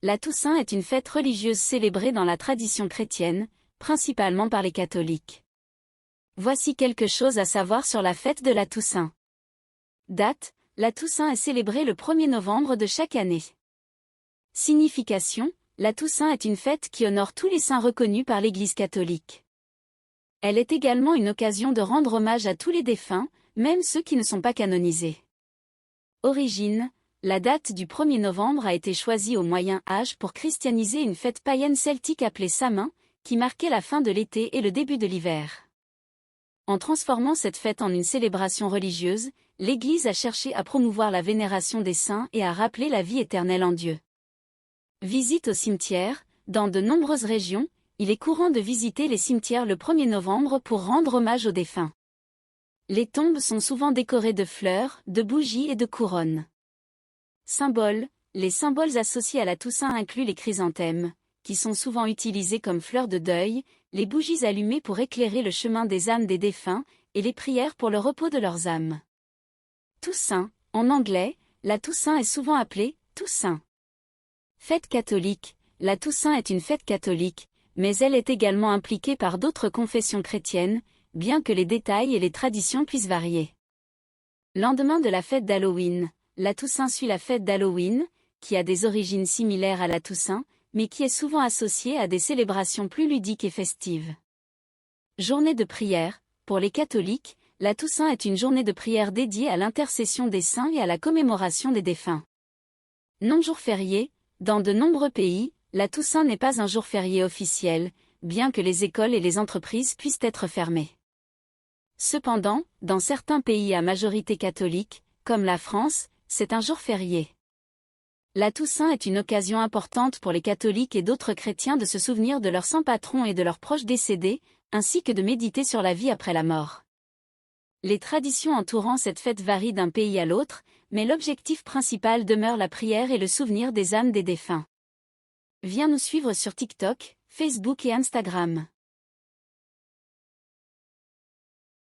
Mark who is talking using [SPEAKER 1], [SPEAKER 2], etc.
[SPEAKER 1] La Toussaint est une fête religieuse célébrée dans la tradition chrétienne, principalement par les catholiques. Voici quelque chose à savoir sur la fête de la Toussaint. Date: la Toussaint est célébrée le 1er novembre de chaque année. Signification: la Toussaint est une fête qui honore tous les saints reconnus par l'Église catholique. Elle est également une occasion de rendre hommage à tous les défunts, même ceux qui ne sont pas canonisés. Origine: la date du 1er novembre a été choisie au Moyen Âge pour christianiser une fête païenne celtique appelée Samhain, qui marquait la fin de l'été et le début de l'hiver. En transformant cette fête en une célébration religieuse, l'Église a cherché à promouvoir la vénération des saints et à rappeler la vie éternelle en Dieu. Visite au cimetière: dans de nombreuses régions, il est courant de visiter les cimetières le 1er novembre pour rendre hommage aux défunts. Les tombes sont souvent décorées de fleurs, de bougies et de couronnes. Symboles: les symboles associés à la Toussaint incluent les chrysanthèmes, qui sont souvent utilisés comme fleurs de deuil, les bougies allumées pour éclairer le chemin des âmes des défunts, et les prières pour le repos de leurs âmes. Toussaint: en anglais, la Toussaint est souvent appelée Toussaint. Fête catholique: la Toussaint est une fête catholique, mais elle est également impliquée par d'autres confessions chrétiennes, bien que les détails et les traditions puissent varier. Lendemain de la fête d'Halloween: la Toussaint suit la fête d'Halloween, qui a des origines similaires à la Toussaint, mais qui est souvent associée à des célébrations plus ludiques et festives. Journée de prière: pour les catholiques, la Toussaint est une journée de prière dédiée à l'intercession des saints et à la commémoration des défunts. Non-jour férié: dans de nombreux pays, la Toussaint n'est pas un jour férié officiel, bien que les écoles et les entreprises puissent être fermées. Cependant, dans certains pays à majorité catholique, comme la France, c'est un jour férié. La Toussaint est une occasion importante pour les catholiques et d'autres chrétiens de se souvenir de leurs saints patrons et de leurs proches décédés, ainsi que de méditer sur la vie après la mort. Les traditions entourant cette fête varient d'un pays à l'autre, mais l'objectif principal demeure la prière et le souvenir des âmes des défunts. Viens nous suivre sur TikTok, Facebook et Instagram.